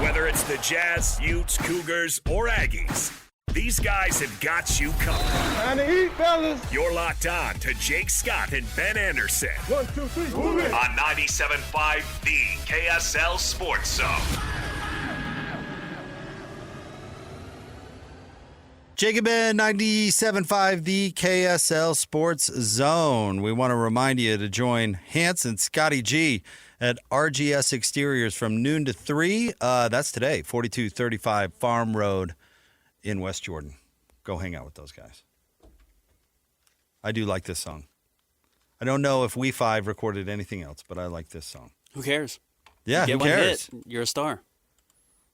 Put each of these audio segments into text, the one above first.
Whether it's the Jazz, Utes, Cougars, or Aggies, these guys have got you covered. Time to eat, fellas. You're locked on to Jake Scott and Ben Anderson. 1, 2, 3, move it. On 97.5, the KSL Sports Zone. Jake and Ben, 97.5, the KSL Sports Zone. We want to remind you to join Hans and Scotty G at RGS Exteriors from noon to 3. That's today, 4235 Farm Road in West Jordan. Go hang out with those guys. I do like this song. I don't know if We Five recorded anything else, but I like this song. Who cares? Yeah, you who get cares? One hit, you're a star.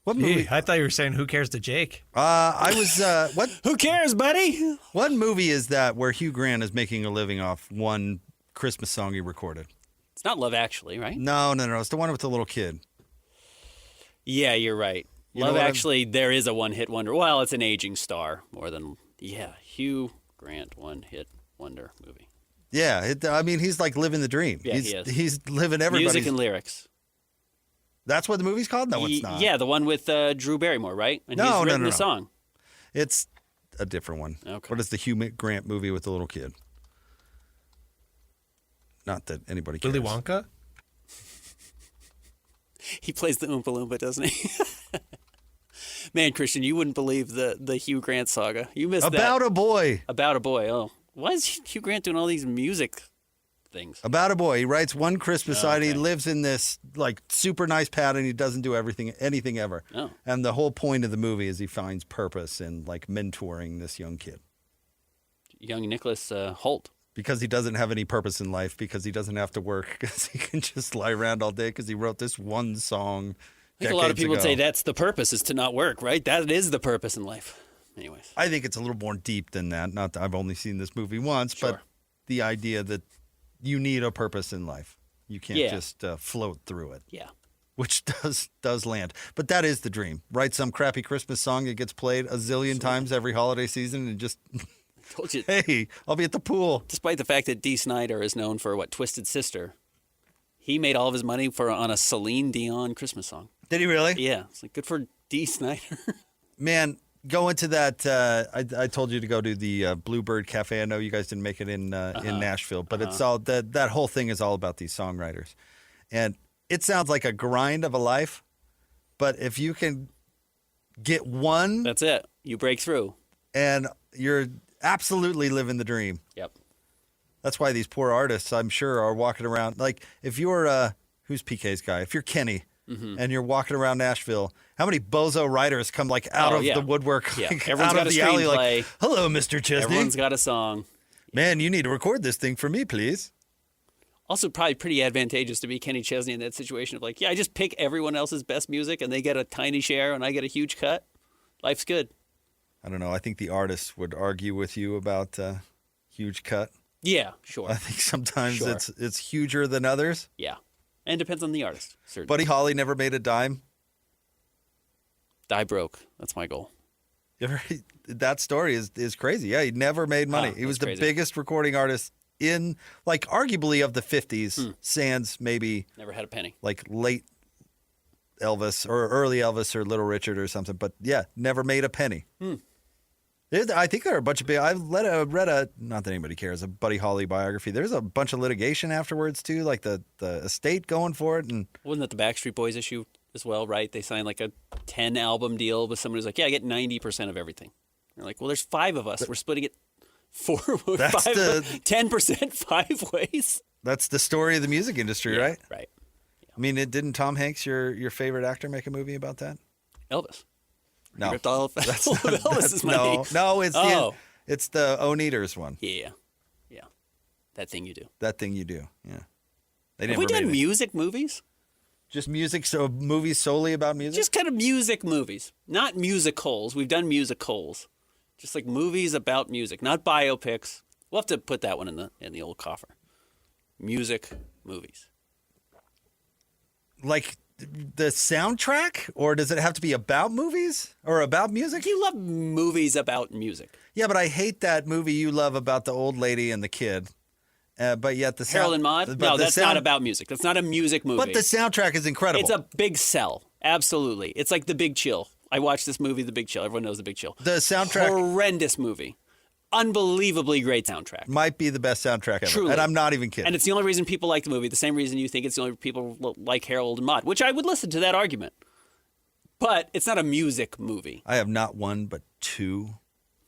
What movie? I thought you were saying who cares to Jake. I was, what? Who cares, buddy? What movie is that where Hugh Grant is making a living off one Christmas song he recorded? It's not Love Actually, right? No. It's the one with the little kid. Yeah, you're right. Love Actually, there is a one-hit wonder. Well, it's an aging star more than, Hugh Grant one-hit wonder movie. Yeah, he's like living the dream. Yeah, he is. He's living everybody's... Music and lyrics. That's what the movie's called? No, it's not. Yeah, the one with Drew Barrymore, right? And No, he's written no. the song. It's a different one. Okay. What is the Hugh Grant movie with the little kid? Not that anybody cares. Willy Wonka? He plays the Oompa Loompa, doesn't he? Man, Christian, you wouldn't believe the Hugh Grant saga. You missed About a Boy. About a Boy. Oh, why is Hugh Grant doing all these music things? About a Boy. He writes one Christmas side. Okay. He lives in this like super nice pad, and he doesn't do anything ever. Oh. And the whole point of the movie is he finds purpose in like mentoring this young kid. Young Nicholas Holt. Because he doesn't have any purpose in life, because he doesn't have to work, because he can just lie around all day, because he wrote this one song. I think a lot of people ago. say that's the purpose, is to not work, right? That is the purpose in life. Anyways. I think it's a little more deep than that. Not that I've only seen this movie once, but the idea that you need a purpose in life. You can't just float through it. Yeah. Which does land. But that is the dream. Write some crappy Christmas song that gets played a zillion times every holiday season and just... Told you. Hey, I'll be at the pool. Despite the fact that Dee Snider is known for Twisted Sister, he made all of his money on a Celine Dion Christmas song. Did he really? Yeah, it's like good for Dee Snider. Man, go into that. I told you to go to the Bluebird Cafe. I know you guys didn't make it in Nashville, but it's all that whole thing is all about these songwriters, and it sounds like a grind of a life. But if you can get one, that's it. You break through, and you're absolutely living the dream. Yep. That's why these poor artists, I'm sure, are walking around. Like, if you're, who's PK's guy? If you're Kenny and you're walking around Nashville, how many bozo writers come, like, out of the woodwork, like, everyone's out got of a the alley, screenplay. like, hello, Mr. Chesney. Everyone's got a song. Man, you need to record this thing for me, please. Also, probably pretty advantageous to be Kenny Chesney in that situation of like, I just pick everyone else's best music and they get a tiny share and I get a huge cut. Life's good. I don't know. I think the artists would argue with you about huge cut. Yeah, sure. I think sometimes it's huger than others. Yeah. And it depends on the artist. Certainly. Buddy Holly never made a dime. Die broke. That's my goal. That story is crazy. Yeah, he never made money. He was the biggest recording artist in, like, arguably of the 50s, sans maybe. Never had a penny. Like late Elvis or early Elvis or Little Richard or something. But, yeah, never made a penny. I think there are a bunch of big. I read a not that anybody cares, a Buddy Holly biography. There's a bunch of litigation afterwards too, like the estate going for it. And wasn't that the Backstreet Boys issue as well? Right? They signed like a 10 album deal with somebody who's like, yeah, I get 90% of everything. They're like, well, there's 5 of us. We're splitting it 10% 5 ways. That's the story of the music industry, right? Right. Yeah. I mean, didn't Tom Hanks, your favorite actor, make a movie about that? Elvis. No, he ripped all of Elvis's money. No, it's the Oneaters one. Yeah. That thing you do. Yeah. Have we done music movies? Just music, so movies solely about music? Just kind of music movies, not musicals. We've done musicals, just like movies about music, not biopics. We'll have to put that one in the old coffer. Music movies. Like the soundtrack, or does it have to be about movies or about music? You love movies about music. Yeah, but I hate that movie you love about the old lady and the kid. but yet the Harold and Maude? No, that's not about music. That's not a music movie. But the soundtrack is incredible. It's a big sell. Absolutely. It's like The Big Chill. I watched this movie, The Big Chill. Everyone knows The Big Chill. The soundtrack... Horrendous movie. Unbelievably great soundtrack. Might be the best soundtrack ever. Truly. And I'm not even kidding. And it's the only reason people like the movie, the same reason you think it's the only people like Harold and Maude, which I would listen to that argument. But it's not a music movie. I have not one but 2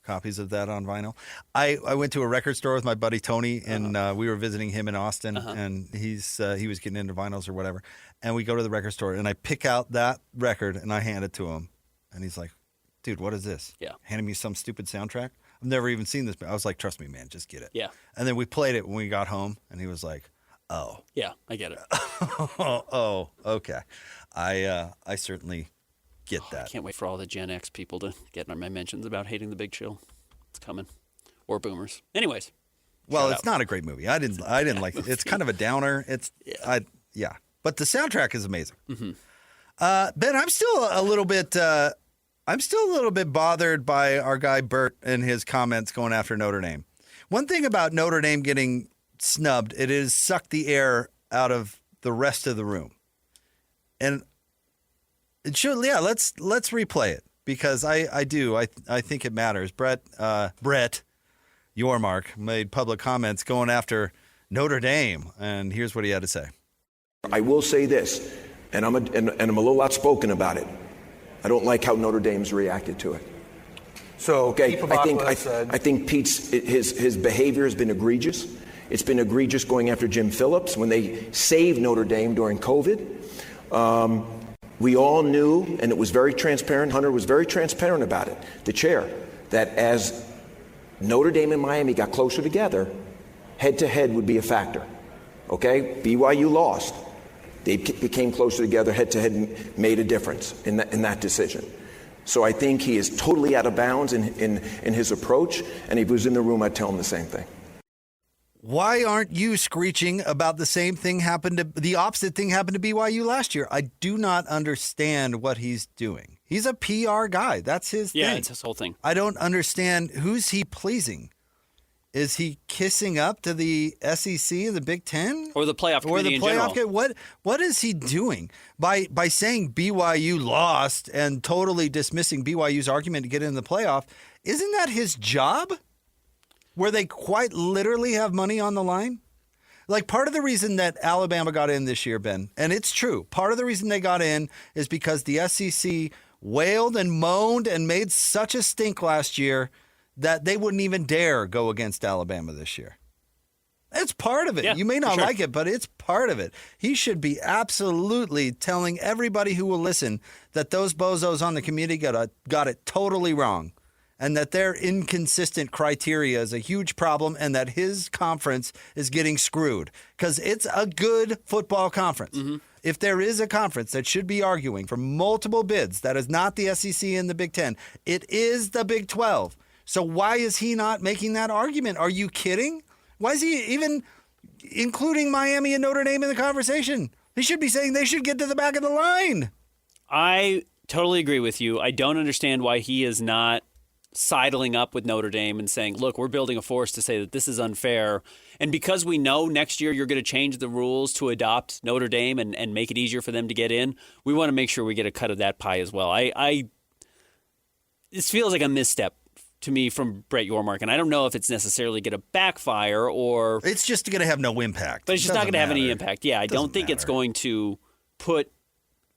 copies of that on vinyl. I went to a record store with my buddy Tony, and we were visiting him in Austin, and he was getting into vinyls or whatever. And we go to the record store, and I pick out that record, and I hand it to him. And he's like, dude, what is this? Yeah. Handing me some stupid soundtrack? I've never even seen this. I was like, trust me, man, just get it. Yeah. And then we played it when we got home, and he was like, oh. Yeah, I get it. oh, okay. I certainly get that. I can't wait for all the Gen X people to get my mentions about hating The Big Chill. It's coming. Or boomers. Anyways. Well, it's not a great movie. I didn't like it. It's kind of a downer. Yeah. But the soundtrack is amazing. Mm-hmm. Ben, I'm still a little bit bothered by our guy Bert and his comments going after Notre Dame. One thing about Notre Dame getting snubbed, it is sucked the air out of the rest of the room. And it should, let's replay it because I think it matters. Brett Yormark made public comments going after Notre Dame, and here's what he had to say. I will say this, and I'm a little outspoken about it. I don't like how Notre Dame's reacted to it. So, okay, I think Pete's his behavior has been egregious. It's been egregious going after Jim Phillips when they saved Notre Dame during COVID. We all knew, and it was very transparent. Hunter was very transparent about it. The chair, that as Notre Dame and Miami got closer together, head-to-head would be a factor. Okay, BYU lost. They became closer together, head-to-head, and made a difference in that decision. So I think he is totally out of bounds in his approach, and if he was in the room, I'd tell him the same thing. Why aren't you screeching about the opposite thing happened to BYU last year? I do not understand what he's doing. He's a PR guy. That's his thing. Yeah, it's his whole thing. I don't understand. Who's he pleasing? Is he kissing up to the SEC, the Big Ten? Or the playoff committee in general? What is he doing? By saying BYU lost and totally dismissing BYU's argument to get in the playoff, isn't that his job? Where they quite literally have money on the line? Like, part of the reason that Alabama got in this year, Ben, and it's true, part of the reason they got in is because the SEC wailed and moaned and made such a stink last year that they wouldn't even dare go against Alabama this year. It's part of it. Yeah, you may not sure. like it, but it's part of it. He should be absolutely telling everybody who will listen that those bozos on the committee got it totally wrong, and that their inconsistent criteria is a huge problem, and that his conference is getting screwed because it's a good football conference. Mm-hmm. If there is a conference that should be arguing for multiple bids, that is not the SEC and the Big Ten. It is the Big 12. So why is he not making that argument? Are you kidding? Why is he even including Miami and Notre Dame in the conversation? He should be saying they should get to the back of the line. I totally agree with you. I don't understand why he is not sidling up with Notre Dame and saying, look, we're building a force to say that this is unfair. And because we know next year you're going to change the rules to adopt Notre Dame and make it easier for them to get in, we want to make sure we get a cut of that pie as well. This feels like a misstep to me from Brett Yormark, and I don't know if it's necessarily going to backfire or... It's just going to have no impact. But it's just not going to have any impact. Yeah, I don't think it's going to put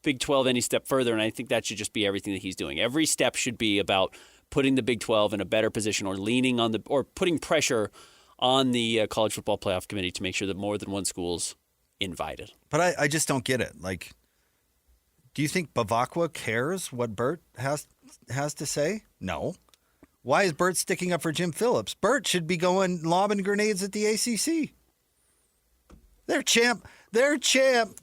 Big 12 any step further, and I think that should just be everything that he's doing. Every step should be about putting the Big 12 in a better position or leaning on or putting pressure on the College Football Playoff Committee to make sure that more than one school's invited. But I just don't get it. Like, do you think Bavacqua cares what Bert has to say? No. Why is Bert sticking up for Jim Phillips? Bert should be going lobbing grenades at the ACC. Their champ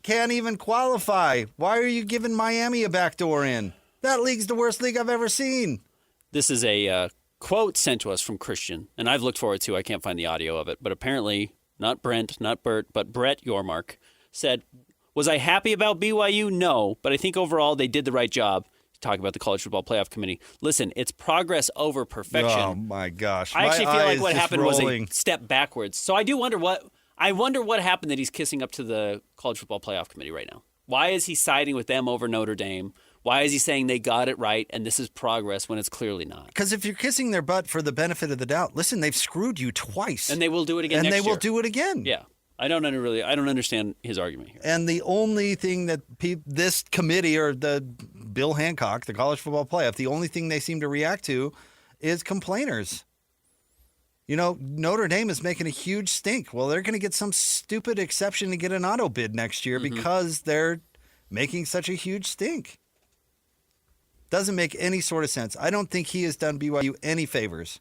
can't even qualify. Why are you giving Miami a backdoor in? That league's the worst league I've ever seen. This is a quote sent to us from Christian, and I've looked for it too. I can't find the audio of it, but apparently not Brent, not Bert, but Brett Yormark said, "Was I happy about BYU? No, but I think overall they did the right job." Talking about the College Football Playoff Committee. Listen, it's progress over perfection. Oh, my gosh. I actually feel like what happened was a step backwards. So I do wonder what I wonder what happened that he's kissing up to the College Football Playoff Committee right now. Why is he siding with them over Notre Dame? Why is he saying they got it right and this is progress when it's clearly not? Because if you're kissing their butt for the benefit of the doubt, listen, they've screwed you twice. And they will do it again and next they will year. do it again. Yeah. I don't understand his argument here. And the only thing that this committee or the Bill Hancock, the College Football Playoff, the only thing they seem to react to is complainers. You know, Notre Dame is making a huge stink. Well, they're going to get some stupid exception to get an auto bid next year because they're making such a huge stink. Doesn't make any sort of sense. I don't think he has done BYU any favors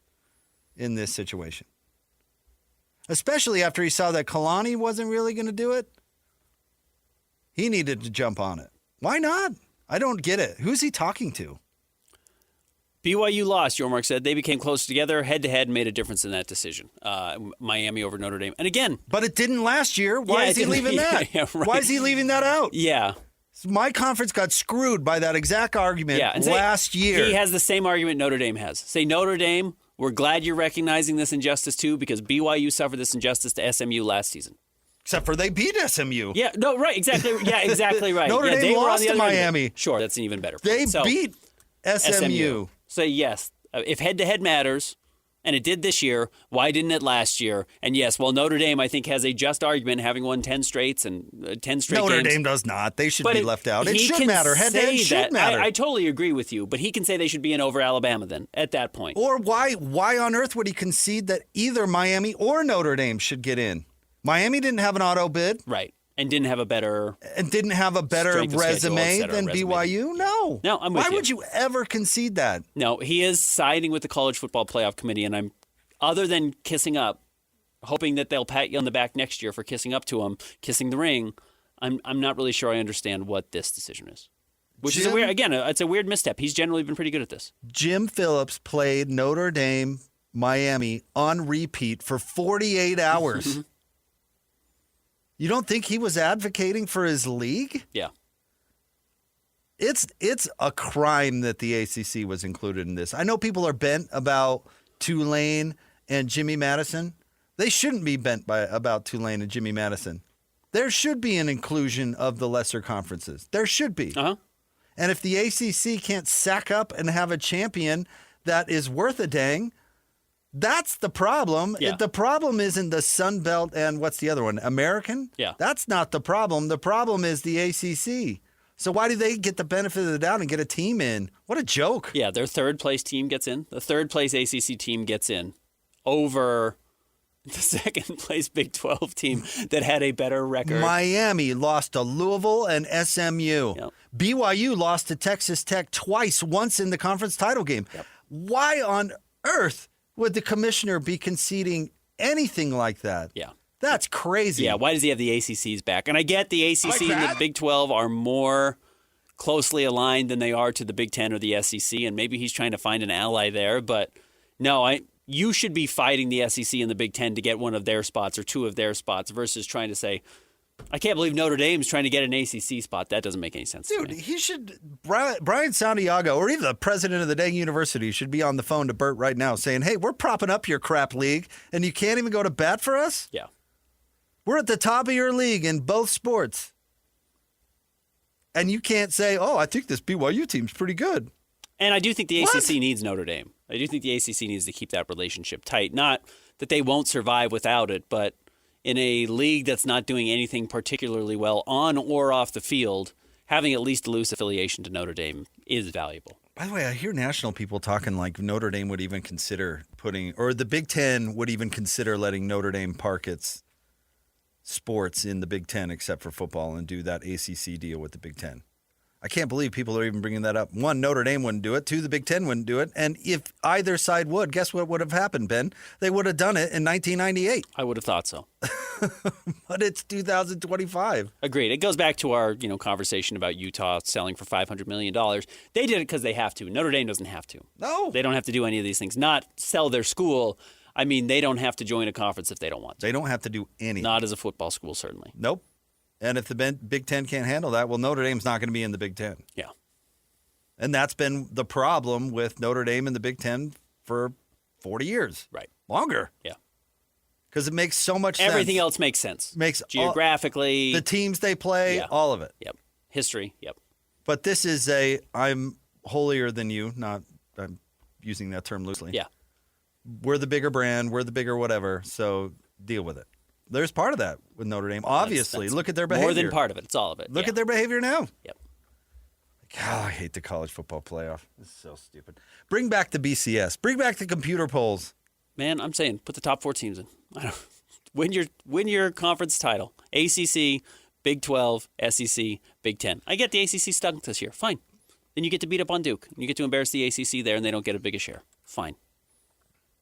in this situation. Especially after he saw that Kalani wasn't really going to do it. He needed to jump on it. Why not? I don't get it. Who's he talking to? BYU lost, Yormark said. They became close together, head-to-head, and made a difference in that decision. Miami over Notre Dame. And again... But it didn't last year. Why is he leaving that? Yeah, right. Why is he leaving that out? Yeah. My conference got screwed by that exact argument last year. He has the same argument Notre Dame has. Say, Notre Dame, we're glad you're recognizing this injustice too because BYU suffered this injustice to SMU last season. Except for they beat SMU. Yeah, no, right, exactly. Yeah, exactly right. Notre Dame lost to Miami. Sure, that's an even better point. They beat SMU. So, yes, if head-to-head matters, and it did this year, why didn't it last year? And yes, well, Notre Dame, I think, has a just argument having won 10 straights and 10 straight games. Notre Dame does not. They should be left out. It should matter. Head-to-head should matter. I totally agree with you, but he can say they should be in over Alabama then, at that point. Or why on earth would he concede that either Miami or Notre Dame should get in? Miami didn't have an auto bid. Right. And didn't have a better resume than BYU? No. No, I'm with you. Why would you ever concede that? No, he is siding with the College Football Playoff Committee, and I'm, other than kissing up, hoping that they'll pat you on the back next year for kissing up to him, kissing the ring, I'm not really sure I understand what this decision is. Which is it's a weird misstep. He's generally been pretty good at this. Jim Phillips played Notre Dame, Miami on repeat for 48 hours. You don't think he was advocating for his league? Yeah. It's a crime that the ACC was included in this. I know people are bent about Tulane and Jimmy Madison. They shouldn't be bent about Tulane and Jimmy Madison. There should be an inclusion of the lesser conferences. There should be. Uh-huh. And if the ACC can't sack up and have a champion that is worth a dang, that's the problem. Yeah. The problem isn't the Sun Belt and what's the other one? American? Yeah. That's not the problem. The problem is the ACC. So why do they get the benefit of the doubt and get a team in? What a joke. Yeah, their third-place team gets in. The third-place ACC team gets in over the second-place Big 12 team that had a better record. Miami lost to Louisville and SMU. Yep. BYU lost to Texas Tech twice, once in the conference title game. Yep. Why on earth would the commissioner be conceding anything like that? Yeah. That's crazy. Yeah, why does he have the ACC's back? And I get the ACC and the Big 12 are more closely aligned than they are to the Big 10 or the SEC, and maybe he's trying to find an ally there. But no, you should be fighting the SEC and the Big 10 to get one of their spots or two of their spots versus trying to say, I can't believe Notre Dame's trying to get an ACC spot. That doesn't make any sense to Dude, me. he should, Brian Santiago, or even the president of the dang university, should be on the phone to Bert right now saying, hey, we're propping up your crap league, and you can't even go to bat for us? Yeah. We're at the top of your league in both sports. And you can't say, oh, I think this BYU team's pretty good. And I do think the ACC needs Notre Dame. I do think the ACC needs to keep that relationship tight. Not that they won't survive without it, but in a league that's not doing anything particularly well on or off the field, having at least a loose affiliation to Notre Dame is valuable. By the way, I hear national people talking like Notre Dame would even consider putting, or the Big Ten would even consider letting Notre Dame park its sports in the Big Ten except for football and do that ACC deal with the Big Ten. I can't believe people are even bringing that up. One, Notre Dame wouldn't do it. Two, the Big Ten wouldn't do it. And if either side would, guess what would have happened, Ben? They would have done it in 1998. I would have thought so. But it's 2025. Agreed. It goes back to our conversation about Utah selling for $500 million. They did it because they have to. Notre Dame doesn't have to. No. They don't have to do any of these things. Not sell their school. I mean, they don't have to join a conference if they don't want to. They don't have to do anything. Not as a football school, certainly. Nope. And if the Big Ten can't handle that, well, Notre Dame's not going to be in the Big Ten. Yeah. And that's been the problem with Notre Dame in the Big Ten for 40 years. Right. Longer. Yeah. because it makes so much sense. Everything else makes sense. Makes geographically. the teams they play, all of it. Yep. History. Yep. But this is I'm holier than you. I'm using that term loosely. Yeah. We're the bigger brand. We're the bigger whatever. So deal with it. There's part of that with Notre Dame. Obviously, That's look at their behavior. More than part of it. It's all of it. Look at their behavior now. Yep. God, I hate the college football playoff. This is so stupid. Bring back the BCS. Bring back the computer polls. Man, I'm saying put the top 4 teams in. Win your conference title. ACC, Big 12, SEC, Big 10. I get the ACC stunk this year. Fine. Then you get to beat up on Duke. You get to embarrass the ACC there, and they don't get a big a share. Fine.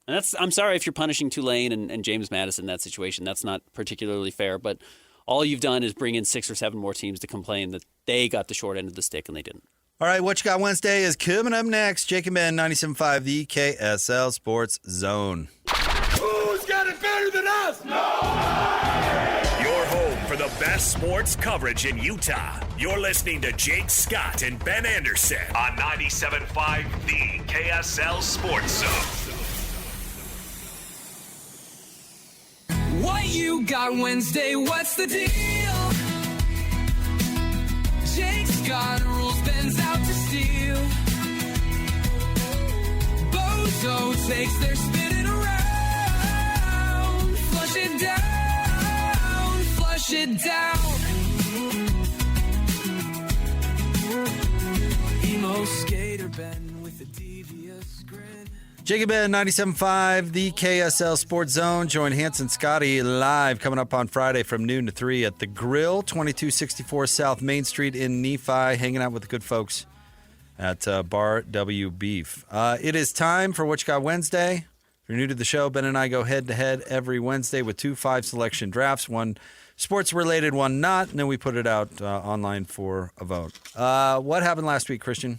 And I'm sorry if you're punishing Tulane and James Madison in that situation. That's not particularly fair. But all you've done is bring in 6 or 7 more teams to complain that they got the short end of the stick, and they didn't. All right, What You Got Wednesday is coming up next. Jake and Ben, 97.5, the KSL Sports Zone. Who's got it better than us? Your home for the best sports coverage in Utah. You're listening to Jake Scott and Ben Anderson on 97.5, the KSL Sports Zone. What you got Wednesday? What's the deal? Jake's got rules, Ben's out to steal. Bozo takes their spinning around. Flush it down, flush it down. Emo skater Ben with a devious grin. Jake and Ben, 97.5, the KSL Sports Zone. Join Hans and Scotty live coming up on Friday from noon to 3 at The Grill, 2264 South Main Street in Nephi, hanging out with the good folks at Bar W Beef. It is time for What You Got Wednesday. If you're new to the show, Ben and I go head-to-head every Wednesday with 2 5-selection drafts, one sports-related, one not, and then we put it out online for a vote. What happened last week, Christian?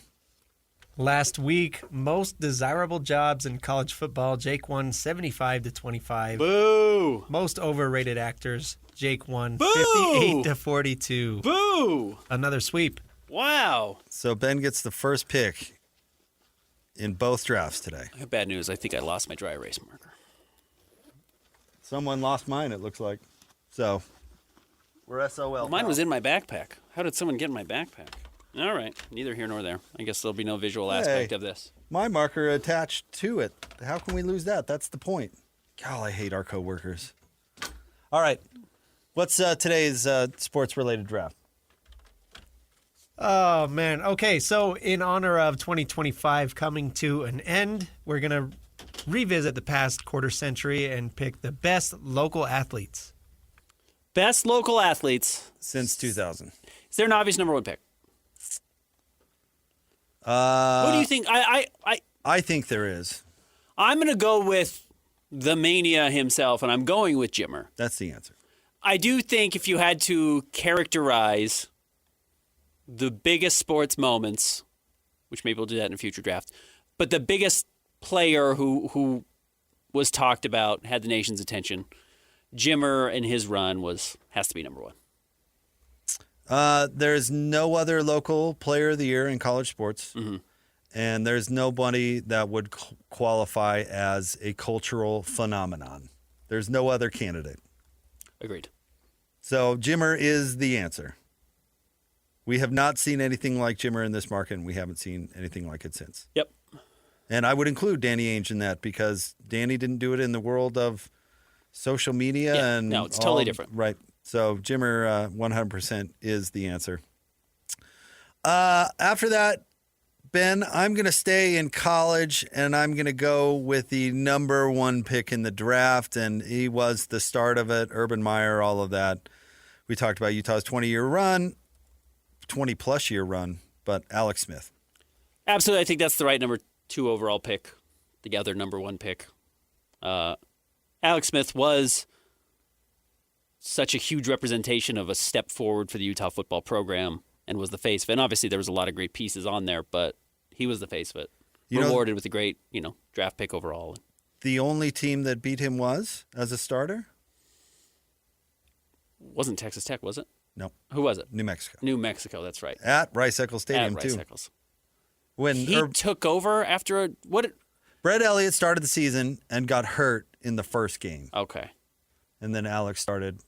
Last week, most desirable jobs in college football. Jake won 75-25. Boo! Most overrated actors. Jake won Boo! 58-42. Boo! Another sweep. Wow. So Ben gets the first pick in both drafts today. I have bad news. I think I lost my dry erase marker. Someone lost mine, it looks like. So, we're SOL. Mine was in my backpack. How did someone get in my backpack? All right. Neither here nor there. I guess there'll be no visual aspect of this. My marker attached to it. How can we lose that? That's the point. God, I hate our coworkers. All right. What's today's sports-related draft? Oh, man. Okay, so in honor of 2025 coming to an end, we're going to revisit the past quarter century and pick the best local athletes. Best local athletes. Since 2000. Is there an obvious number 1 pick? Who do you think? I think there is. I'm going to go with the Mania himself, and I'm going with Jimmer. That's the answer. I do think if you had to characterize the biggest sports moments, which maybe we'll do that in a future draft, but the biggest player who was talked about, had the nation's attention, Jimmer and his run has to be number 1. There's no other local player of the year in college sports, and there's nobody that would qualify as a cultural phenomenon. There's no other candidate. Agreed. So Jimmer is the answer. We have not seen anything like Jimmer in this market, and we haven't seen anything like it since. Yep. And I would include Danny Ainge in that because Danny didn't do it in the world of social media. Yeah, and no, it's totally different. Right. So Jimmer 100% is the answer. After that, Ben, I'm going to stay in college, and I'm going to go with the number 1 pick in the draft, and he was the start of it, Urban Meyer, all of that. We talked about Utah's 20-year run, 20-plus year run, but Alex Smith. Absolutely. I think that's the right number 2 overall pick, the other number 1 pick. Alex Smith was such a huge representation of a step forward for the Utah football program and was the face of it. And obviously there was a lot of great pieces on there, but he was the face of it. Rewarded with a great, draft pick overall. The only team that beat him was as a starter? Wasn't Texas Tech, was it? No. Who was it? New Mexico. New Mexico, that's right. At Rice-Eccles Stadium, At too. Rice-Eccles. When he took over after Brett Elliott started the season and got hurt in the first game. Okay. and then Alex started.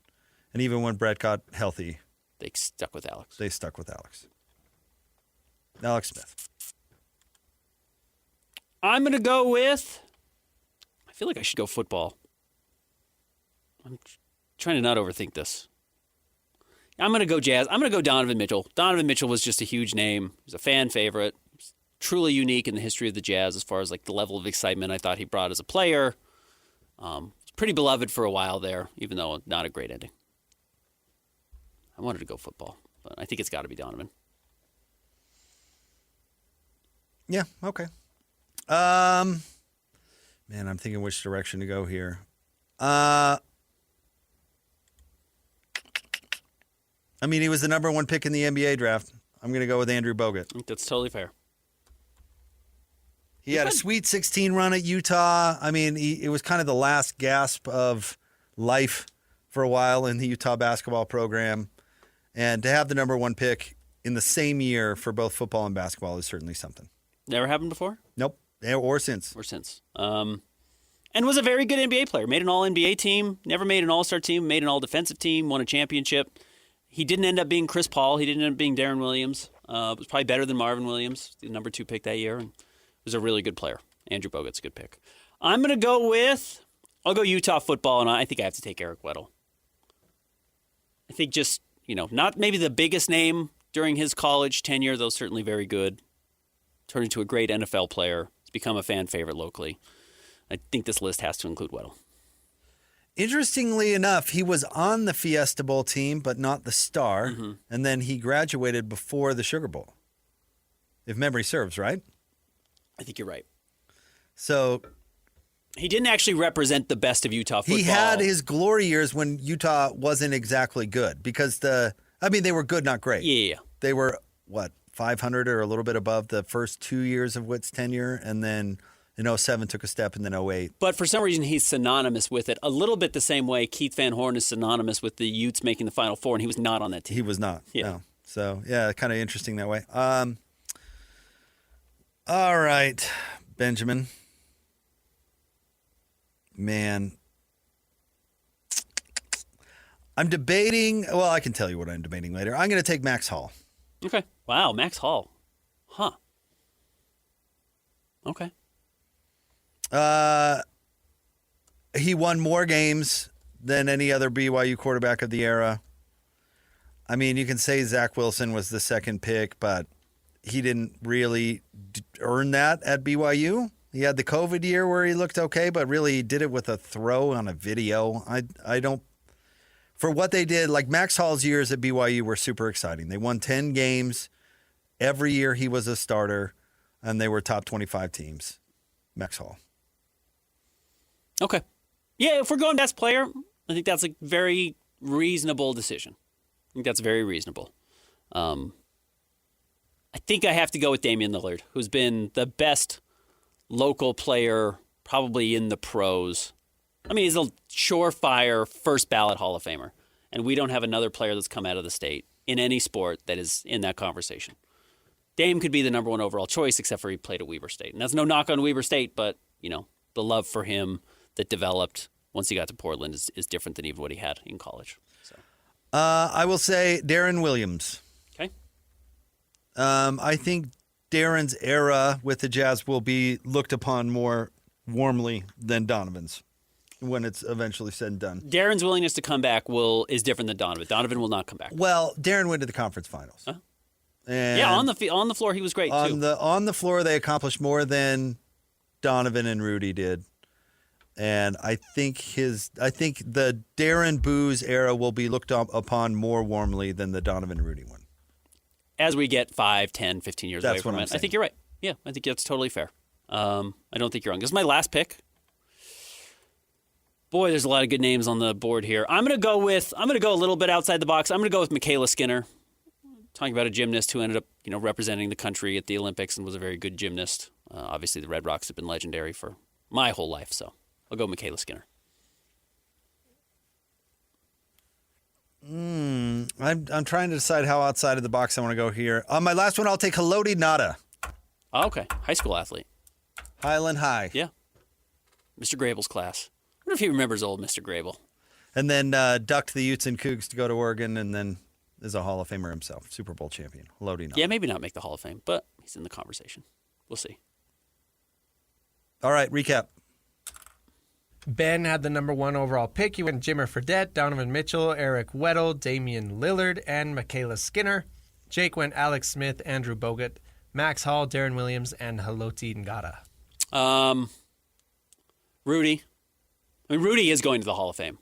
And even when Brett got healthy, They stuck with Alex. they stuck with Alex. Alex Smith. I'm going to go with, I feel like I should go football. I'm trying to not overthink this. I'm going to go Jazz. I'm going to go Donovan Mitchell. Donovan Mitchell was just a huge name. He was a fan favorite. Truly unique in the history of the Jazz as far as like the level of excitement I thought he brought as a player. Was pretty beloved for a while there, even though not a great ending. I wanted to go football, but I think it's got to be Donovan. Yeah, okay. Man, I'm thinking which direction to go here. I mean, he was the number 1 pick in the NBA draft. I'm going to go with Andrew Bogut. I think that's totally fair. He had a Sweet 16 run at Utah. I mean, it was kind of the last gasp of life for a while in the Utah basketball program. And to have the number 1 pick in the same year for both football and basketball is certainly something. Never happened before? Nope. Or since. And was a very good NBA player. Made an all-NBA team, never made an all-star team, made an all-defensive team, won a championship. He didn't end up being Chris Paul. He didn't end up being Darren Williams. Was probably better than Marvin Williams, the number 2 pick that year, and was a really good player. Andrew Bogut's a good pick. I'm going to go with, I'll go Utah football, and I think I have to take Eric Weddle. I think just, not maybe the biggest name during his college tenure, though certainly very good. Turned into a great NFL player. He's become a fan favorite locally. I think this list has to include Weddle. Interestingly enough, he was on the Fiesta Bowl team, but not the star. Mm-hmm. And then he graduated before the Sugar Bowl, if memory serves, right? I think you're right. So he didn't actually represent the best of Utah football. he had his glory years when Utah wasn't exactly good because they were good, not great. Yeah. They were, 500 or a little bit above the first 2 years of Witt's tenure, and then in 07 took a step, and then 08. But for some reason, he's synonymous with it. A little bit the same way Keith Van Horn is synonymous with the Utes making the Final Four, and he was not on that team. He was not. Yeah. No. So, yeah, kind of interesting that way. All right, Benjamin. Man. I'm debating. Well, I can tell you what I'm debating later. I'm going to take Max Hall. Okay. Wow, Max Hall. Huh. Okay. He won more games than any other BYU quarterback of the era. I mean, you can say Zach Wilson was the second pick, but he didn't really earn that at BYU. He had the COVID year where he looked okay, but really did it with a throw on a video. I don't. For what they did, like Max Hall's years at BYU were super exciting. They won 10 games. Every year he was a starter, and they were top 25 teams. Max Hall. Okay. Yeah, if we're going best player, I think that's a very reasonable decision. I think that's very reasonable. I think I have to go with Damian Lillard, who's been the best local player probably in the pros. I mean, he's a surefire first ballot Hall of Famer, and we don't have another player that's come out of the state in any sport that is in that conversation. Dame could be the number 1 overall choice, except for he played at Weber State. And that's no knock on Weber State, but, the love for him that developed once he got to Portland is different than even what he had in college. So. I will say Darren Williams. Okay. I think Darren's era with the Jazz will be looked upon more warmly than Donovan's when it's eventually said and done. Darren's willingness to come back is different than Donovan. Donovan will not come back. Well, Darren went to the conference finals. Huh? And yeah, on the floor he was great too. On the floor they accomplished more than Donovan and Rudy did. And I think the Darren Booz era will be looked upon more warmly than the Donovan Rudy one. As we get 5, 10, 15 years away That's from what I'm it. saying. I think you're right. Yeah, I think that's totally fair. I don't think you're wrong. This is my last pick. Boy, there's a lot of good names on the board here. I'm going to go a little bit outside the box. I'm going to go with Michaela Skinner. Talking about a gymnast who ended up, representing the country at the Olympics and was a very good gymnast. Obviously, the Red Rocks have been legendary for my whole life, so I'll go Michaela Skinner. I'm trying to decide how outside of the box I want to go here. On my last one, I'll take Haloti Nada. Oh, okay. High school athlete. Highland High. Yeah. Mr. Grable's class. I wonder if he remembers old Mr. Grable. And then ducked the Utes and Cougs to go to Oregon, and then is a Hall of Famer himself, Super Bowl champion. Loading up. Yeah, maybe not make the Hall of Fame, but he's in the conversation. We'll see. All right, recap. Ben had the number 1 overall pick. He went Jimmer Fredette, Donovan Mitchell, Eric Weddle, Damian Lillard, and Michaela Skinner. Jake went Alex Smith, Andrew Bogut, Max Hall, Darren Williams, and Haloti Ngata. Rudy. I mean, Rudy is going to the Hall of Fame.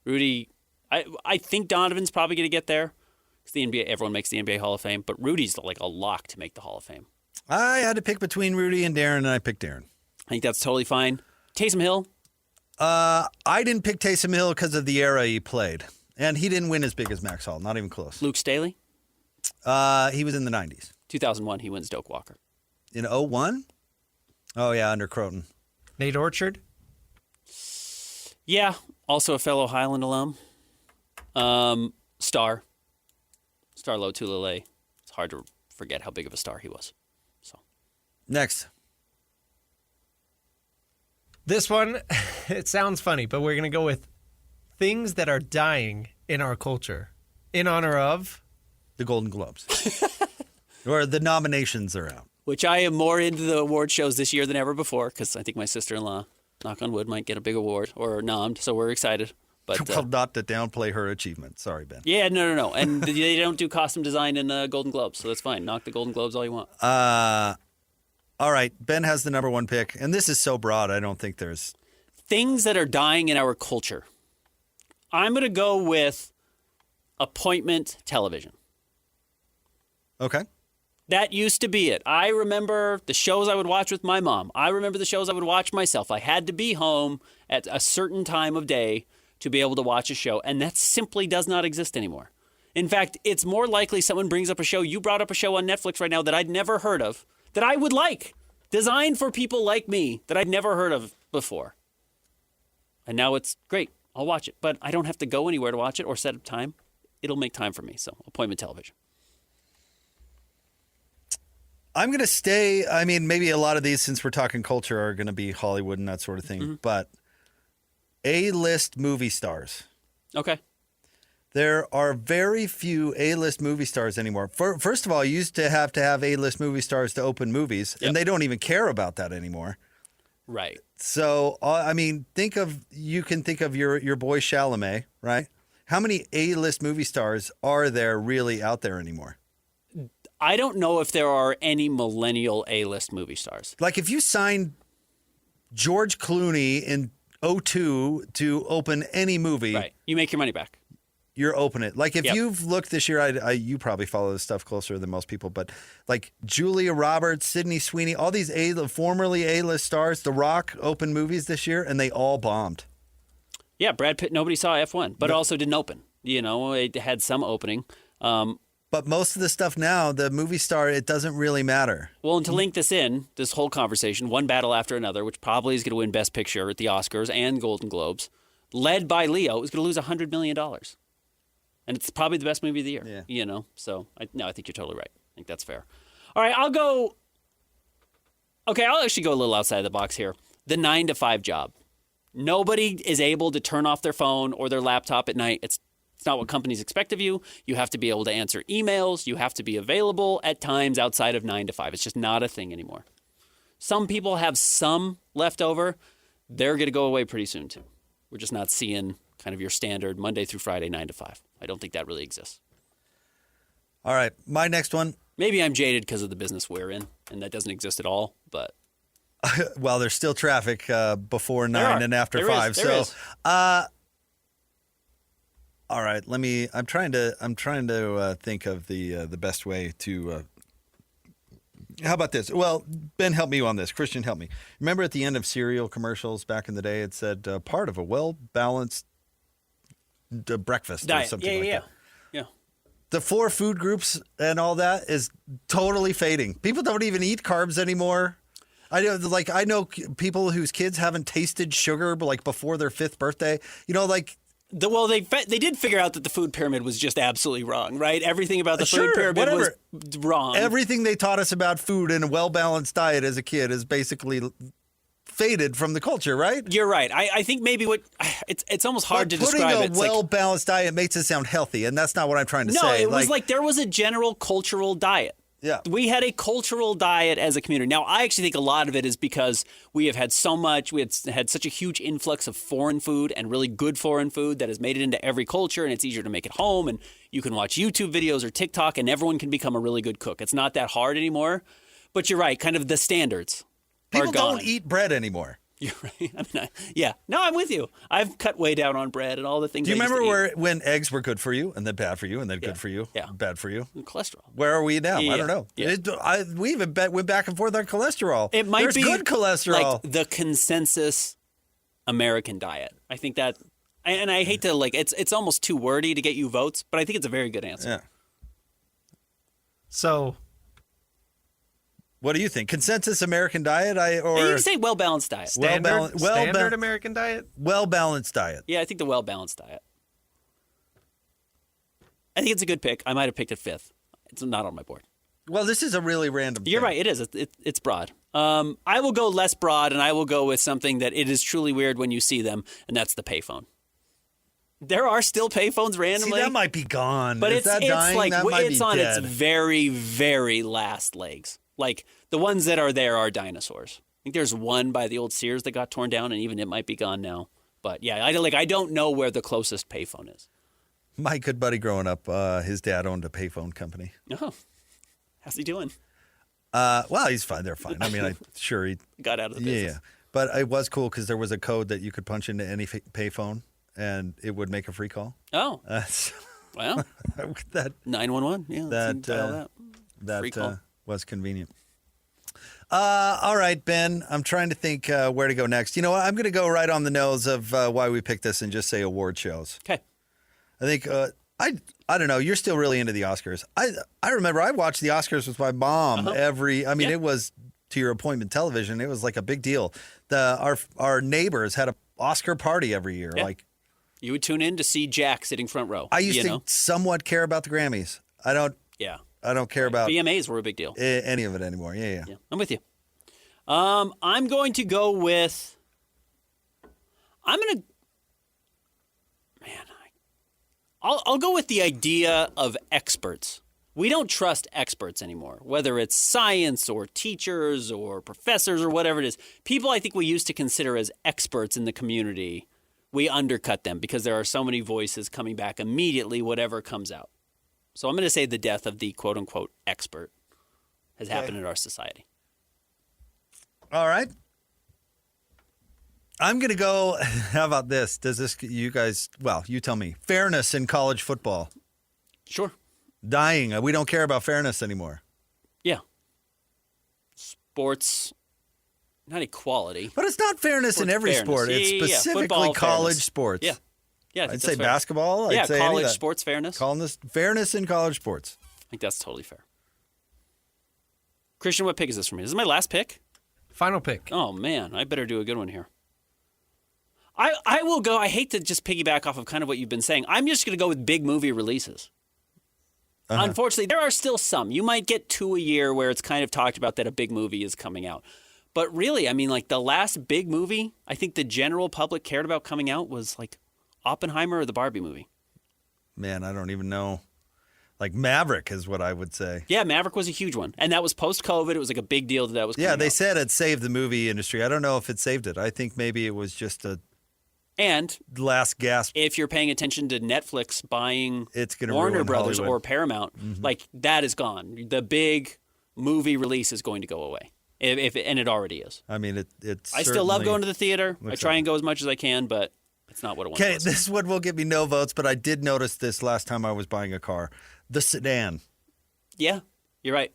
Rudy, I think Donovan's probably going to get there. Because the NBA, everyone makes the NBA Hall of Fame, but Rudy's like a lock to make the Hall of Fame. I had to pick between Rudy and Darren, and I picked Darren. I think that's totally fine. Taysom Hill. I didn't pick Taysom Hill because of the era he played. And he didn't win as big as Max Hall. Not even close. Luke Staley. He was in the 90s. 2001, he wins Doak Walker. In 01? Oh, yeah, under Croton. Nate Orchard. Yeah, also a fellow Highland alum. Star Lotulelei. It's hard to forget how big of a star he was. So Next. This one, it sounds funny, but we're going to go with things that are dying in our culture in honor of The Golden Globes. Or the nominations are out. which I am more into the award shows this year than ever before because I think my sister-in-law, knock on wood, might get a big award or nommed, so we're excited. But Well, not to downplay her achievement. Sorry, Ben. yeah, no. And they don't do costume design in Golden Globes, so that's fine. Knock the Golden Globes all you want. All right, Ben has the number 1 pick, and this is so broad, I don't think there's... Things that are dying in our culture. I'm going to go with appointment television. Okay. That used to be it. I remember the shows I would watch with my mom. I remember the shows I would watch myself. I had to be home at a certain time of day to be able to watch a show, and that simply does not exist anymore. In fact, it's more likely someone brings up a show. You brought up a show on Netflix right now that I'd never heard of, that I would like, designed for people like me that I'd never heard of before. And now it's great. I'll watch it, but I don't have to go anywhere to watch it or set up time. It'll make time for me, so appointment television. I'm going to stay, I mean, maybe a lot of these, since we're talking culture, are going to be Hollywood and that sort of thing, but A-list movie stars. Okay. There are very few A-list movie stars anymore. First of all, you used to have A-list movie stars to open movies, and they don't even care about that anymore. Right. So, I mean, you can think of your boy Chalamet, right? How many A-list movie stars are there really out there anymore? I don't know if there are any millennial A-list movie stars. Like if you signed George Clooney in 2002 to open any movie, Right. You make your money back. you're open it. Like if you've looked this year, you probably follow this stuff closer than most people, but like Julia Roberts, Sydney Sweeney, all these formerly A-list stars, The Rock opened movies this year, and they all bombed. Yeah, Brad Pitt, nobody saw F1, but it also didn't open. You know, it had some opening. But most of the stuff now, the movie star, it doesn't really matter. Well, and to link this whole conversation, one battle after another, which probably is going to win Best Picture at the Oscars and Golden Globes, led by Leo, is going to lose $100 million. And it's probably the best movie of the year. Yeah. You know, so I think you're totally right. I think that's fair. All right, I'll actually go a little outside the box here. The 9-to-5 job. Nobody is able to turn off their phone or their laptop at night. It's not what companies expect of you. You have to be able to answer emails. You have to be available at times outside of 9 to 5. It's just not a thing anymore. Some people have some left over. They're going to go away pretty soon, too. We're just not seeing kind of your standard Monday through Friday, 9 to 5. I don't think that really exists. All right, my next one. Maybe I'm jaded because of the business we're in, and that doesn't exist at all, but... Well, there's still traffic before 9 and after 5. There is. All right, I'm trying to think of the best way to. How about this? Well, Ben, help me on this. Christian, help me. Remember at the end of cereal commercials back in the day, it said part of a well-balanced breakfast or something like that. Yeah. The 4 food groups and all that is totally fading. People don't even eat carbs anymore. I know people whose kids haven't tasted sugar like before their 5th birthday. You know, like. They did figure out that the food pyramid was just absolutely wrong, right? Everything about the food pyramid was wrong. Everything they taught us about food and a well-balanced diet as a kid is basically faded from the culture, right? You're right. I think maybe it's almost hard to putting describe it. Putting a well-balanced diet makes it sound healthy, and that's not what I'm trying to say. No, it was like there was a general cultural diet. Yeah. We had a cultural diet as a community. Now, I actually think a lot of it is because we have had had such a huge influx of foreign food and really good foreign food that has made it into every culture, and it's easier to make at home, and you can watch YouTube videos or TikTok, and everyone can become a really good cook. It's not that hard anymore. But you're right, kind of the standards People are gone. don't eat bread anymore. You're right. Yeah. No, I'm with you. I've cut way down on bread and all the things. Do you I used remember to eat. when eggs were good for you and then bad for you and then good for you, bad for you? And cholesterol. Where are we now? Yeah, I don't know. yeah. We even went back and forth on cholesterol. It might There's be good cholesterol. like the consensus American diet. I think that, and I hate to it's almost too wordy to get you votes, but I think it's a very good answer. Yeah. So, what do you think? Consensus American diet, You can say well-balanced diet. standard American diet? Well-balanced diet. Yeah, I think the well-balanced diet. I think it's a good pick. I might have picked it fifth. It's not on my board. Well, this is a really random You're thing. right. It is. It's broad. I will go less broad, and I will go with something that it is truly weird when you see them, and that's the payphone. There are still payphones randomly. See, that might be gone. But Is that dying? like That might it's be on dead. its very, very last legs. Like the ones that are there are dinosaurs. I think there's one by the old Sears that got torn down, and even it might be gone now. But yeah, I don't know where the closest payphone is. My good buddy growing up, his dad owned a payphone company. Oh, how's he doing? Well, he's fine. They're fine. I mean, I'm sure he Got out of the business. Yeah. But it was cool because there was a code that you could punch into any payphone, and it would make a free call. Oh, So well, that 911. Yeah, that Free call. was convenient. All right, Ben, I'm trying to think where to go next. You know what? I'm going to go right on the nose of why we picked this and just say award shows. Okay. I think I don't know. You're still really into the Oscars. I remember I watched the Oscars with my mom it was to your appointment television. It was like a big deal. Our neighbors had a Oscar party every year. Yeah. Like You would tune in to see Jack sitting front row. I used to somewhat care about the Grammys. I don't care about VMAs were a big deal. any of it anymore. Yeah. I'm with you. I'm going to go with. I'll go with the idea of experts. We don't trust experts anymore, whether it's science or teachers or professors or whatever it is. People I think we used to consider as experts in the community, we undercut them because there are so many voices coming back immediately, whatever comes out. So I'm going to say the death of the quote-unquote expert has happened in our society. All right. I'm going to go. How about this? You guys, well, you tell me. Fairness in college football. Sure. Dying. We don't care about fairness anymore. Yeah. Sports, not equality. But it's not fairness in every fairness. sport. It's specifically Football college fairness. sports. Yeah. Yeah, I I'd think say that's fair. basketball. Yeah, I'd say any of college that. sports fairness. Fairness in college sports. I think that's totally fair. Christian, what pick is this for me? This is my last pick? Final pick. Oh, man. I better do a good one here. I will go. I hate to just piggyback off of kind of what you've been saying. I'm just going to go with big movie releases. Unfortunately, there are still some. You might get 2 a year where it's kind of talked about that a big movie is coming out. But really, I mean, like the last big movie I think the general public cared about coming out was like Oppenheimer or the Barbie movie. Man, I don't even know. Like Maverick is what I would say. Yeah, Maverick was a huge one. And that was post-COVID. It was like a big deal that was coming Yeah, they out. said it saved the movie industry. I don't know if it saved it. I think maybe it was just a And last gasp. if you're paying attention to Netflix buying It's gonna Warner ruin Brothers Hollywood. or Paramount, like that is gone. The big movie release is going to go away. And it already is. I mean, it's. I still love certainly going to the theater. I looks try like and go as much as I can, but it's not what it once Okay, was. this one will get me no votes, but I did notice this last time I was buying a car. The sedan. Yeah, you're right.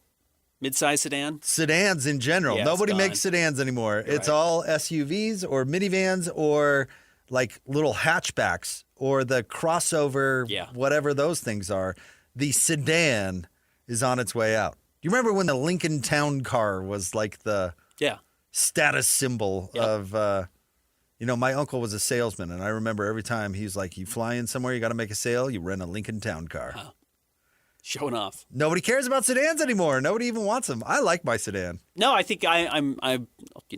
Mid-size sedan. Sedans in general. Yeah, it's Nobody gone. makes sedans anymore. It's right. all SUVs or minivans or like little hatchbacks or the crossover, whatever those things are. The sedan is on its way out. You remember when the Lincoln Town Car was like the status symbol of, my uncle was a salesman, and I remember every time he's like, you fly in somewhere, you got to make a sale, you rent a Lincoln Town Car. Wow. Showing off. Nobody cares about sedans anymore. Nobody even wants them. I like my sedan. No, I think I'm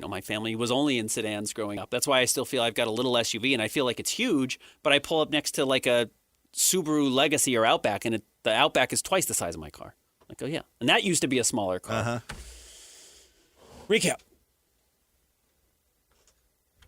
my family was only in sedans growing up. That's why I still feel I've got a little SUV, and I feel like it's huge, but I pull up next to like a Subaru Legacy or Outback, and the Outback is twice the size of my car. Like, oh, yeah. And that used to be a smaller car. Uh-huh. Recap.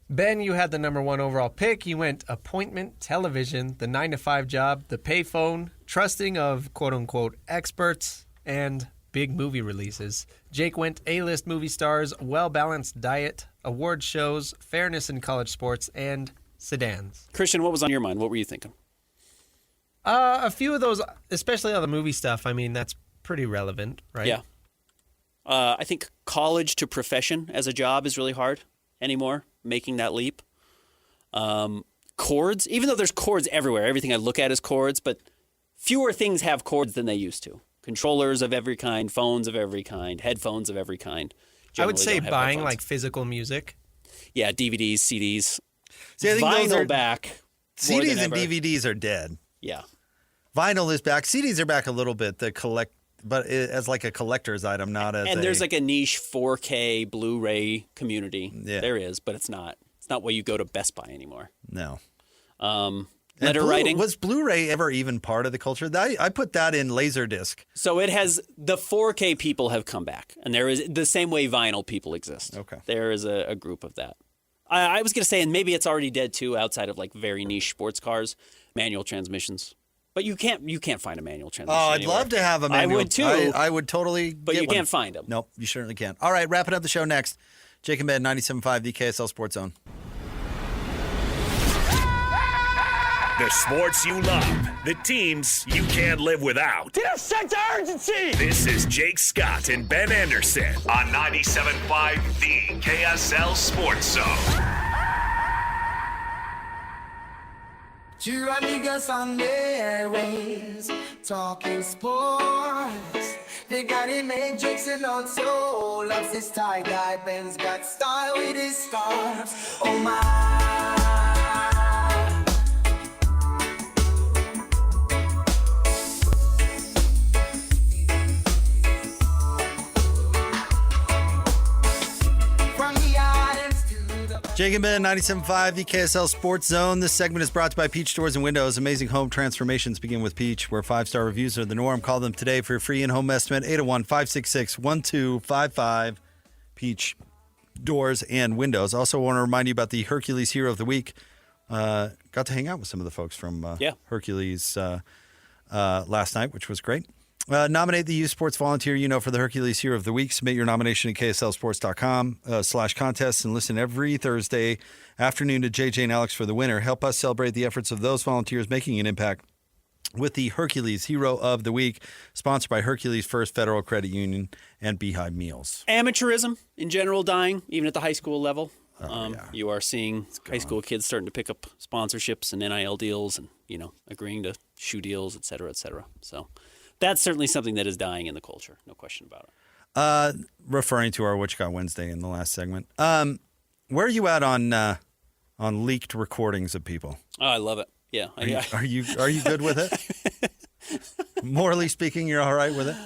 Ben, you had the number 1 overall pick. You went appointment, television, the 9-to-5 job, the payphone, trusting of quote-unquote experts, and big movie releases. Jake went A-list movie stars, well-balanced diet, award shows, fairness in college sports, and sedans. Christian, what was on your mind? What were you thinking? A few of those, especially all the movie stuff, I mean, that's pretty relevant, right? Yeah. I think college to profession as a job is really hard anymore, making that leap. Chords, even though there's chords everywhere, everything I look at is chords, but fewer things have chords than they used to. Controllers of every kind, phones of every kind, headphones of every kind. I would say don't have buying headphones. like physical music. Yeah, DVDs, CDs. See, I think Vinyl those are back. more than CDs and ever. DVDs are dead. Yeah. Vinyl is back. CDs are back a little bit. But as like a collector's item, not as. And there's like a niche 4K Blu-ray community. Yeah. There is, but it's not where you go to Best Buy anymore. No. Letter writing. Was Blu-ray ever even part of the culture? I put that in Laserdisc. So it has, the 4K people have come back, and there is the same way vinyl people exist. Okay. There is a group of that. I was going to say, and maybe it's already dead too, outside of like very niche sports cars, manual transmissions. But you can't find a manual transmission. Oh, I'd anywhere. love to have a manual. I would too. I would totally. But get you one. can't find them. Nope, you certainly can't. All right, wrapping up the show next. Jake and Ben, 97.5, the KSL Sports Zone. The sports you love, the teams you can't live without. Get a sense of urgency! This is Jake Scott and Ben Anderson on 97.5, the KSL Sports Zone. Two amigos on the airways, talking sports. They got it made Jake's and also loves his tie-dye. Ben's got style with his scarves. Oh my. From the islands to the... Jake and Ben, 97.5, the KSL Sports Zone. This segment is brought to you by Peach Doors and Windows. Amazing home transformations begin with Peach, where 5-star reviews are the norm. Call them today for your free in-home estimate, 801-566-1255. Peach Doors and Windows. Also want to remind you about the Hercules Hero of the Week. Got to hang out with some of the folks from Hercules last night, which was great. Nominate the youth sports volunteer you know for the Hercules Hero of the Week. Submit your nomination at kslsports.com/contests and listen every Thursday afternoon to JJ and Alex for the winner. Help us celebrate the efforts of those volunteers making an impact with the Hercules Hero of the Week, sponsored by Hercules First Federal Credit Union and Beehive Meals. Amateurism in general dying, even at the high school level. You are seeing high school kids starting to pick up sponsorships and NIL deals and, agreeing to shoe deals, et cetera, et cetera. So that's certainly something that is dying in the culture. No question about it. Referring to our What You Got Wednesday in the last segment. Where are you at on leaked recordings of people? Oh, I love it. Yeah. Are you good with it? Morally speaking, you're all right with it?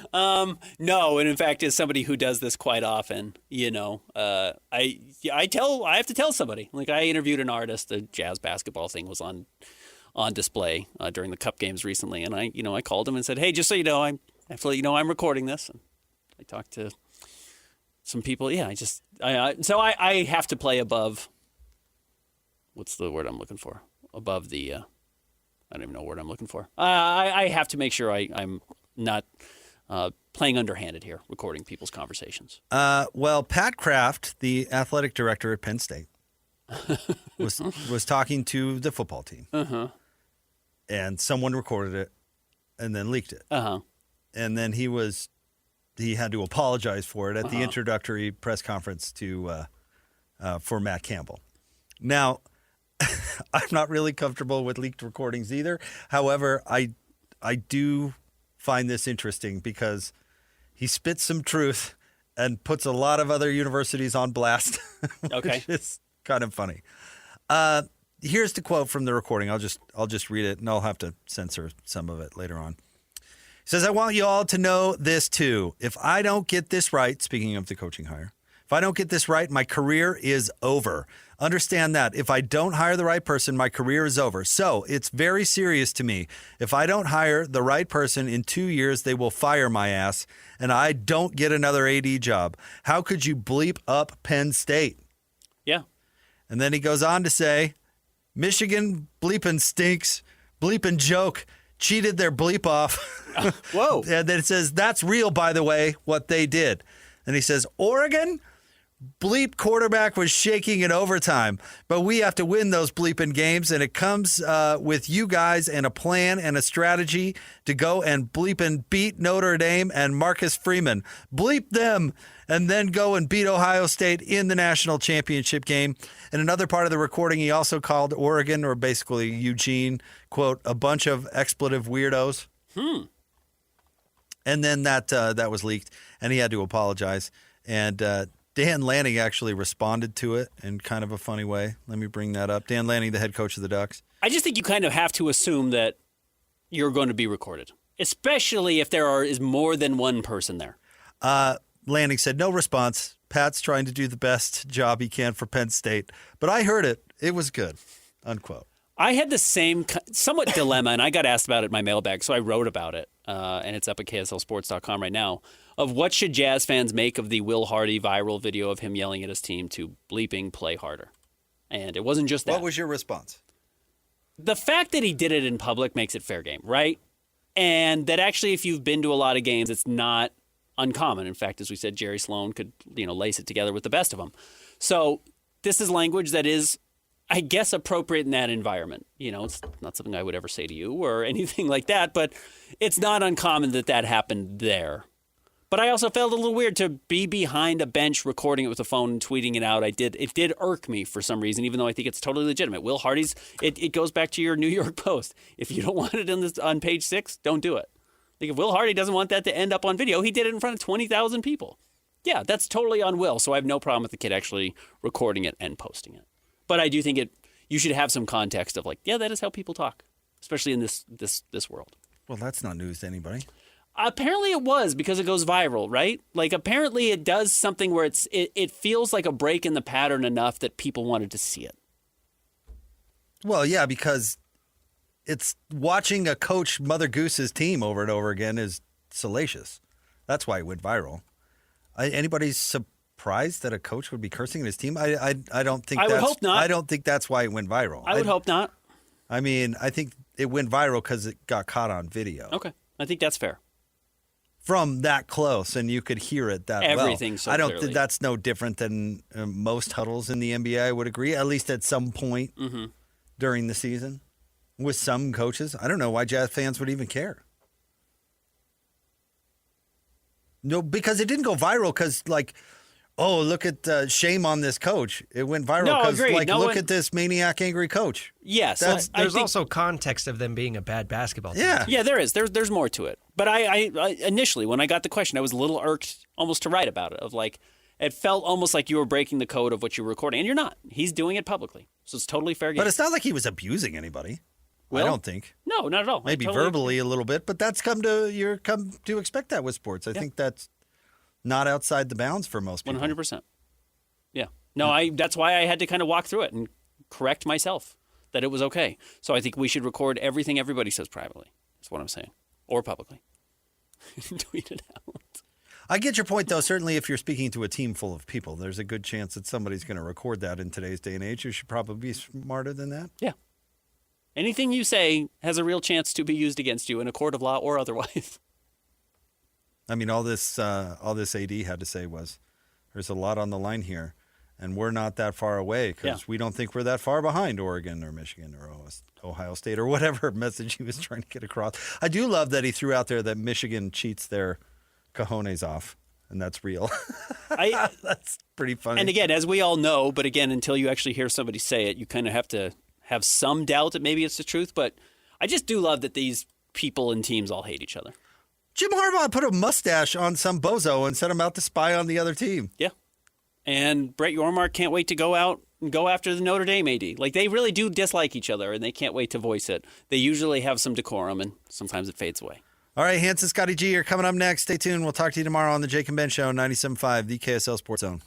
No, and in fact, as somebody who does this quite often, I have to tell somebody. Like, I interviewed an artist. The jazz basketball thing was on display during the Cup games recently, and I called him and said, "Hey, just so you know, I'm recording this." And I talked to some people. Yeah, I have to play above. What's the word I'm looking for? Above the. I don't even know what word I'm looking for. I have to make sure I'm not playing underhanded here, recording people's conversations. Well, Pat Kraft, the athletic director at Penn State, was talking to the football team. Uh-huh. And someone recorded it and then leaked it. Uh-huh. And then he had to apologize for it at the introductory press conference for Matt Campbell. Now, I'm not really comfortable with leaked recordings either. However, I do find this interesting because he spits some truth and puts a lot of other universities on blast. Okay. Which is kind of funny. Here's the quote from the recording. I'll just read it, and I'll have to censor some of it later on. He says, "I want you all to know this too. If I don't get this right," speaking of the coaching hire, If I don't get this right, my career is over. Understand that. If I don't hire the right person, my career is over. So it's very serious to me. If I don't hire the right person in 2 years, they will fire my ass, and I don't get another AD job. How could you bleep up Penn State? Yeah. And then he goes on to say, Michigan bleeping stinks, bleeping joke, cheated their bleep off. Whoa. And then it says, that's real, by the way, what they did. And he says, Oregon? Bleep quarterback was shaking in overtime, but we have to win those bleeping games, and it comes with you guys and a plan and a strategy to go and bleeping beat Notre Dame and Marcus Freeman. Bleep them, and then go and beat Ohio State in the national championship game. In another part of the recording, he also called Oregon, or basically Eugene, quote, a bunch of expletive weirdos. And then that was leaked, and he had to apologize. And Dan Lanning actually responded to it in kind of a funny way. Let me bring that up. Dan Lanning, the head coach of the Ducks. I just think you kind of have to assume that you're going to be recorded, especially if there is more than one person there. Lanning said, no response. Pat's trying to do the best job he can for Penn State. But I heard it. It was good, unquote. I had the same somewhat dilemma, and I got asked about it in my mailbag, so I wrote about it, and it's up at KSLSports.com right now, of what should Jazz fans make of the Will Hardy viral video of him yelling at his team to bleeping play harder. And it wasn't just that. What was your response? The fact that he did it in public makes it fair game, right? And that actually, if you've been to a lot of games, it's not uncommon. In fact, as we said, Jerry Sloan could, lace it together with the best of them. So this is language that is, I guess, appropriate in that environment. It's not something I would ever say to you or anything like that, but it's not uncommon that happened there. But I also felt a little weird to be behind a bench recording it with a phone and tweeting it out. It did irk me for some reason, even though I think it's totally legitimate. Will Hardy's, it goes back to your New York Post. If you don't want it on page 6, don't do it. Like if Will Hardy doesn't want that to end up on video, he did it in front of 20,000 people. Yeah, that's totally on Will, so I have no problem with the kid actually recording it and posting it. But I do think you should have some context of that is how people talk, especially in this world. Well, that's not news to anybody. Apparently it was, because it goes viral, right? Apparently it does something where it feels like a break in the pattern enough that people wanted to see it. Well, yeah, because it's watching a coach Mother Goose's team over and over again is salacious. That's why it went viral. Anybody's surprised that a coach would be cursing at his team? I don't think. I would hope not. I don't think that's why it went viral. I would hope not. I mean, I think it went viral because it got caught on video. Okay, I think that's fair. From that close, and you could hear it that well. Everything so I don't clearly. think that's no different than most huddles in the NBA, I would agree, at least at some point during the season. With some coaches, I don't know why Jazz fans would even care. No, because it didn't go viral because, oh, look at shame on this coach. It went viral because, look at this maniac angry coach. Yes. There's also context of them being a bad basketball team. Yeah, there is. There's more to it. But I initially, when I got the question, I was a little irked almost to write about it. It felt almost like you were breaking the code of what you were recording. And you're not. He's doing it publicly. So it's totally fair game. But it's not like he was abusing anybody. Well, I don't think. No, not at all. Maybe verbally a little bit, but that's come to expect that with sports. I think that's not outside the bounds for most people. 100%. Yeah. No, that's why I had to kind of walk through it and correct myself that it was okay. So I think we should record everything everybody says privately. That's what I'm saying. Or publicly. Tweet it out. I get your point, though. Certainly, if you're speaking to a team full of people, there's a good chance that somebody's going to record that in today's day and age. You should probably be smarter than that. Yeah. Anything you say has a real chance to be used against you in a court of law or otherwise. I mean, all this AD had to say was, there's a lot on the line here, and we're not that far away because we don't think we're that far behind Oregon or Michigan or Ohio State or whatever message he was trying to get across. I do love that he threw out there that Michigan cheats their cojones off, and that's real. That's pretty funny. And again, as we all know, but again, until you actually hear somebody say it, you kind of have to have some doubt that maybe it's the truth. But I just do love that these people and teams all hate each other. Jim Harbaugh put a mustache on some bozo and sent him out to spy on the other team. Yeah. And Brett Yormark can't wait to go out and go after the Notre Dame AD. They really do dislike each other, and they can't wait to voice it. They usually have some decorum, and sometimes it fades away. All right, Hans and Scotty G are coming up next. Stay tuned. We'll talk to you tomorrow on the Jake and Ben Show, 97.5, the KSL Sports Zone.